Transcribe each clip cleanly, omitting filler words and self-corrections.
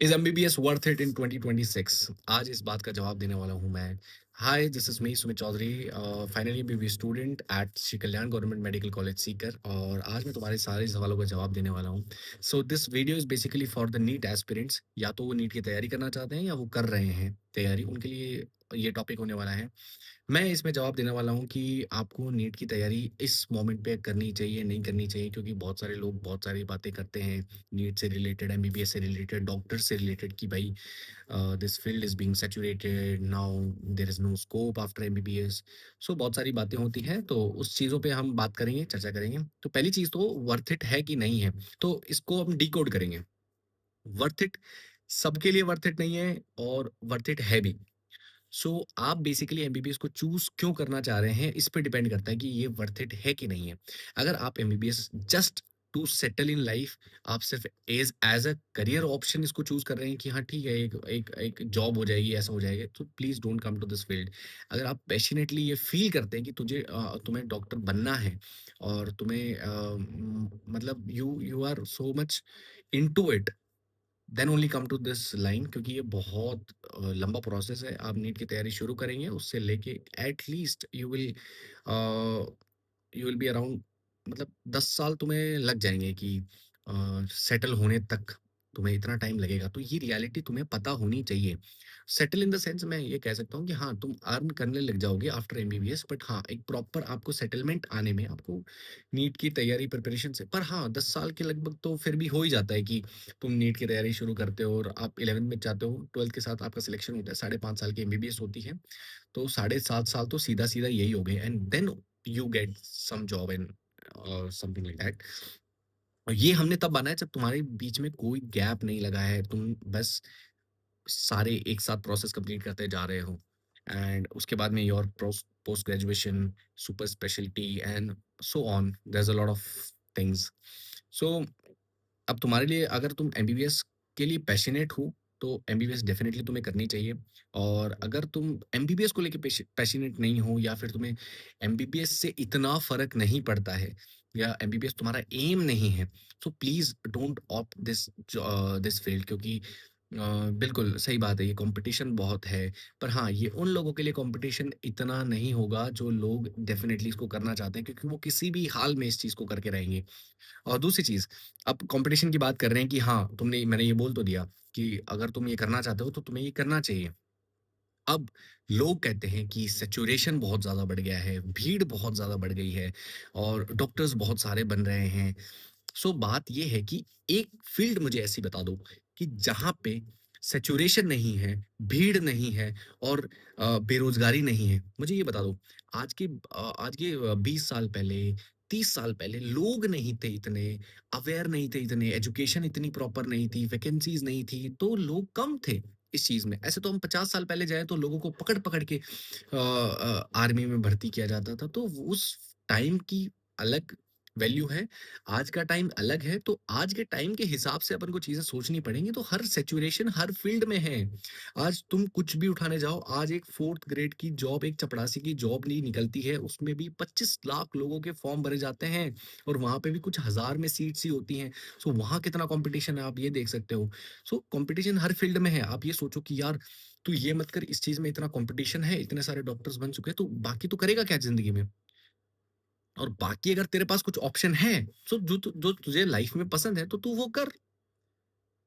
Is MBBS worth it in 2026? आज इस बात का जवाब देने वाला हूँ मैं। Hi, this is me Sumit Chaudhary, finally MBBS student at Shri Kalyan government medical college Sikar, और आज मैं तुम्हारे सारे सवालों का जवाब देने वाला हूँ। So this video is basically for the NEET aspirants, या तो वो नीट की तैयारी करना चाहते हैं या वो कर रहे हैं तैयारी, उनके लिए ये टॉपिक होने वाला है। मैं इसमें जवाब देने वाला हूँ कि आपको नीट की तैयारी इस मोमेंट पे करनी चाहिए, नहीं करनी चाहिए, क्योंकि बहुत सारे लोग बहुत सारी बातें करते हैं नीट से रिलेटेड, एमबीबीएस से रिलेटेड, डॉक्टर से रिलेटेड, कि भाई this field is being saturated now, there is no scope after MBBS. So बहुत सारी बातें होती हैं, तो उस चीज़ों पे हम बात करेंगे, चर्चा करेंगे। तो पहली चीज़ तो वर्थ इट है कि नहीं है, तो इसको हम डिकोड करेंगे। वर्थ इट सबके लिए वर्थ इट नहीं है, और वर्थ इट है भी। सो आप बेसिकली एमबीबीएस को चूज क्यों करना चाह रहे हैं, इस पे डिपेंड करता है कि ये वर्थ इट है कि नहीं है। अगर आप MBBS just to settle in life, आप सिर्फ एज अ करियर ऑप्शन इसको चूज कर रहे हैं कि हाँ ठीक है, एक एक एक जॉब हो जाएगी, ऐसा हो जाएगा, तो please don't come to this field. अगर आप पैशनेटली ये फील करते हैं कि तुम्हें डॉक्टर बनना है, और तुम्हें मतलब you you are so much into it, then only come to this line, क्योंकि ये बहुत लंबा प्रोसेस है। आप नीट की तैयारी शुरू करेंगे, उससे लेके at least you will be around, मतलब 10 साल तुम्हें लग जाएंगे कि सेटल होने तक। तुम्हें इतना टाइम लगेगा, तो ये रियलिटी तुम्हें पता होनी चाहिए। सेटल इन द सेंस, मैं ये कह सकता हूँ कि हाँ, तुम अर्न करने लग जाओगे आफ्टर एमबीबीएस, बट हाँ, एक प्रॉपर आपको सेटलमेंट आने में, आपको नीट की तैयारी प्रिपरेशन से, पर हाँ 10 साल के लगभग तो फिर भी हो ही जाता है कि तुम नीट की तैयारी शुरू करते हो और आप 11th में चाहते हो, 12th के साथ आपका सिलेक्शन होता है, 5.5 साल की एमबीबीएस होती है, तो 7.5 साल तो सीधा सीधा यही हो गए, and then you get some job and something like that. और ये हमने तब बनाया जब तुम्हारे बीच में कोई गैप नहीं लगा है, तुम बस सारे एक साथ प्रोसेस कंप्लीट करते जा रहे हो, एंड उसके बाद में your post graduation, super speciality, and so on, there is a lot of things. So अब तुम्हारे लिए, अगर तुम एमबीबीएस के लिए पैशनेट हो, तो एमबीबीएस डेफिनेटली तुम्हें करनी चाहिए। और अगर तुम एमबीबीएस को लेके पैशनेट नहीं हो, या फिर तुम्हें एमबीबीएस से इतना फर्क नहीं पड़ता है, या एमबीबीएस तुम्हारा एम नहीं है, so please don't opt this field, क्योंकि बिल्कुल सही बात है, ये कंपटीशन बहुत है। पर हाँ, ये उन लोगों के लिए कंपटीशन इतना नहीं होगा जो लोग डेफिनेटली इसको करना चाहते हैं, क्योंकि वो किसी भी हाल में इस चीज को करके रहेंगे। और दूसरी चीज़, अब कॉम्पिटिशन की बात कर रहे हैं कि हाँ, मैंने ये बोल तो दिया कि अगर तुम ये करना चाहते हो, तो तुम्हें ये करना चाहिए। अब लोग कहते हैं कि सैचुरेशन बहुत ज़्यादा बढ़ गया है, भीड़ बहुत ज़्यादा बढ़ गई है, और डॉक्टर्स बहुत सारे बन रहे हैं। सो बात ये है कि एक फ़ील्ड मुझे ऐसी बता दो कि जहाँ पे सैचुरेशन नहीं है, भीड़ नहीं है, और बेरोज़गारी नहीं है। मुझे ये बता दो, आज के 20 साल पहले, 30 साल पहले लोग नहीं थे इतने, अवेयर नहीं थे इतने, एजुकेशन इतनी प्रॉपर नहीं थी, वैकेंसीज़ नहीं थी, तो लोग कम थे इस चीज़ में। ऐसे तो हम 50 साल पहले जाएँ तो लोगों को पकड़-पकड़ के आर्मी में भर्ती किया जाता था, तो उस टाइम की अलग वैल्यू है, आज का टाइम अलग है, तो आज के टाइम के हिसाब से अपन को चीज़ें सोचनी पड़ेंगी, तो हर सिचुएशन हर फील्ड में है। आज तुम कुछ भी उठाने जाओ, आज एक 4th ग्रेड की जॉब, एक चपरासी की जॉब नहीं निकलती है, उसमें भी 25 लाख लोगों के फॉर्म भरे जाते हैं, और वहाँ पे भी कुछ हज़ार में सीट्स ही होती हैं। सो वहाँ कितना कॉम्पिटिशन है, आप ये देख सकते हो। सो कॉम्पिटिशन हर फील्ड में है। आप ये सोचो कि यार, तू ये मत कर, इस चीज़ में इतना कॉम्पिटिशन है, इतने सारे डॉक्टर्स बन चुके हैं, तो बाकी तू करेगा क्या ज़िंदगी में? और बाकी अगर तेरे पास कुछ ऑप्शन है, सो जो तुझे लाइफ में पसंद है, तो तू वो कर।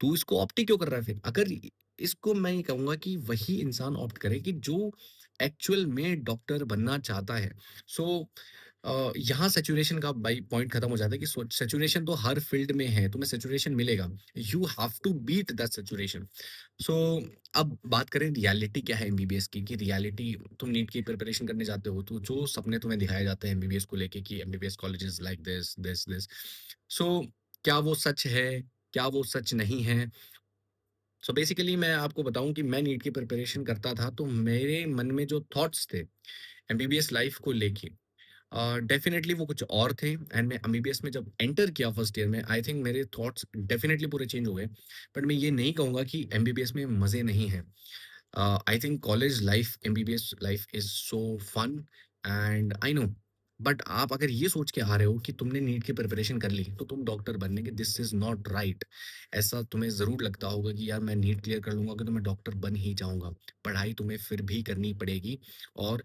तू इसको ऑप्ट ही क्यों कर रहा है फिर? अगर इसको मैं ये कहूँगा कि वही इंसान ऑप्ट करे कि जो एक्चुअल में डॉक्टर बनना चाहता है। सो यहाँ सैचुरेशन का भाई पॉइंट खत्म हो जाता है कि सैचुरेशन तो हर फील्ड में है, तुम्हें सैचुरेशन मिलेगा। You have to beat that saturation. So अब बात करें रियलिटी क्या है एमबीबीएस की, कि रियलिटी, तुम नीट की प्रिपरेशन करने जाते हो, तो जो सपने तुम्हें दिखाए जाते हैं एमबीबीएस को लेके कि MBBS colleges like this this this, so क्या वो सच है, क्या वो सच नहीं है? सो बेसिकली मैं आपको बताऊं कि मैं नीट की प्रिपरेशन करता था, तो मेरे मन में जो थॉट्स थे एमबीबीएस लाइफ को लेके, डेफिनेटली वो कुछ और थे, एंड मैं एमबीबीएस में जब एंटर किया फर्स्ट ईयर में, आई थिंक मेरे थॉट्स डेफिनेटली पूरे चेंज हो गए। बट मैं ये नहीं कहूँगा कि एमबीबीएस में मज़े नहीं हैं। I think college life, MBBS life is so fun, and I know but आप अगर ये सोच के आ रहे हो कि तुमने नीट की प्रिपरेशन कर ली, तो तुम डॉक्टर बनने के, दिस इज़ नॉट राइट। ऐसा तुम्हें ज़रूर लगता होगा कि यार मैं नीट क्लियर कर लूँगा कि तो मैं डॉक्टर बन ही जाऊँगा। पढ़ाई तुम्हें फिर भी करनी पड़ेगी और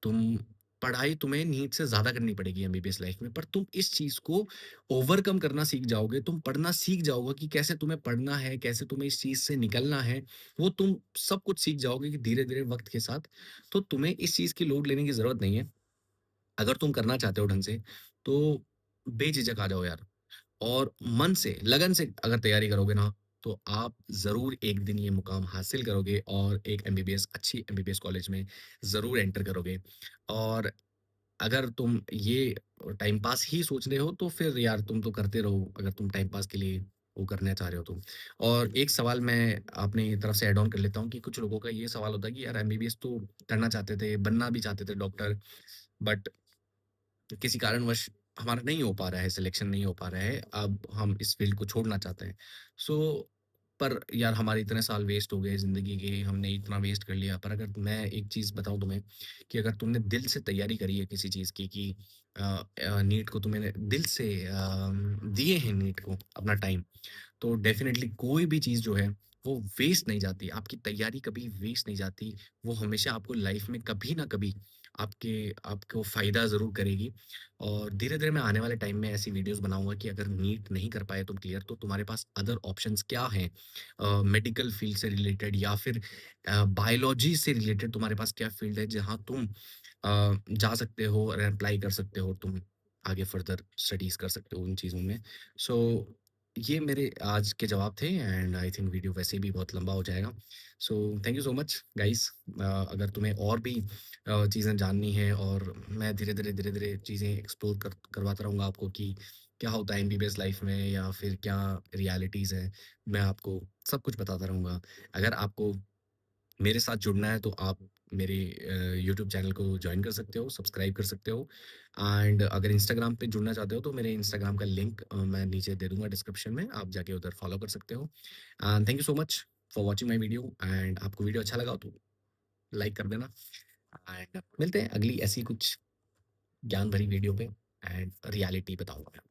तुम पढ़ाई तुम्हें नीट से ज़्यादा करनी पड़ेगी एमबीबीएस लाइफ में, पर तुम इस चीज़ को ओवरकम करना सीख जाओगे, तुम पढ़ना सीख जाओगे कि कैसे तुम्हें पढ़ना है, कैसे तुम्हें इस चीज़ से निकलना है, वो तुम सब कुछ सीख जाओगे कि धीरे-धीरे वक़्त के साथ। तो तुम्हें इस चीज़ की लोड लेने की ज़रूरत नहीं है। अगर तुम करना चाहते हो ढंग से, तो बेझिझक आ जाओ यार, और मन से, लगन से अगर तैयारी करोगे ना, तो आप ज़रूर एक दिन ये मुकाम हासिल करोगे और एक एमबीबीएस, अच्छी एमबीबीएस कॉलेज में ज़रूर एंटर करोगे। और अगर तुम ये टाइम पास ही सोच रहे हो, तो फिर यार तुम तो करते रहो, अगर तुम टाइम पास के लिए वो करना चाह रहे हो तो। और एक सवाल मैं अपनी तरफ से ऐड ऑन कर लेता हूँ कि कुछ लोगों का ये सवाल होता है कि यार एमबीबीएस तो करना चाहते थे, बनना भी चाहते थे डॉक्टर, बट किसी कारणवश हमारा नहीं हो पा रहा है, सिलेक्शन नहीं हो पा रहा है, अब हम इस फ़ील्ड को छोड़ना चाहते हैं। सो पर यार हमारे इतने साल वेस्ट हो गए ज़िंदगी के, हमने इतना वेस्ट कर लिया। पर अगर मैं एक चीज़ बताऊँ तुम्हें कि अगर तुमने दिल से तैयारी करी है किसी चीज़ की कि नीट को तुमने दिल से दिए हैं नीट को अपना टाइम, तो डेफ़िनेटली कोई भी चीज़ जो है, वो वेस्ट नहीं जाती। आपकी तैयारी कभी वेस्ट नहीं जाती। वो हमेशा आपको लाइफ़ में कभी न कभी आपके आपको फ़ायदा ज़रूर करेगी। और धीरे-धीरे मैं आने वाले टाइम में ऐसी वीडियोज़ बनाऊँगा कि अगर नीट नहीं कर पाए तुम क्लियर, तो तुम्हारे पास अदर ऑप्शंस क्या हैं? मेडिकल फ़ील्ड से रिलेटेड या फिर बायोलॉजी से रिलेटेड तुम्हारे पास क्या फ़ील्ड है जहाँ तुम जा सकते हो और अप्लाई कर सकते हो, तुम आगे फर्दर स्टडीज़ कर सकते हो उन चीज़ों में। सो ये मेरे आज के जवाब थे, एंड आई थिंक वीडियो वैसे भी बहुत लंबा हो जाएगा। So thank you so much guys. अगर तुम्हें और भी चीज़ें जाननी है, और मैं धीरे-धीरे चीज़ें एक्सप्लोर करवाता रहूँगा आपको कि क्या होता है एमबीबीएस लाइफ में या फिर क्या रियलिटीज़ हैं, मैं आपको सब कुछ बताता रहूँगा। अगर आपको मेरे साथ जुड़ना है, तो आप मेरे यूट्यूब चैनल को जॉइन कर सकते हो, सब्सक्राइब कर सकते हो, एंड अगर इंस्टाग्राम पे जुड़ना चाहते हो, तो मेरे इंस्टाग्राम का लिंक मैं नीचे दे दूँगा डिस्क्रिप्शन में, आप जाके उधर फॉलो कर सकते हो। And thank you so much for watching my video, and आपको वीडियो अच्छा लगा हो तो लाइक कर देना, एंड मिलते हैं अगली ऐसी कुछ ज्ञान भरी वीडियो पे, एंड रियलिटी बताऊँगा मैं।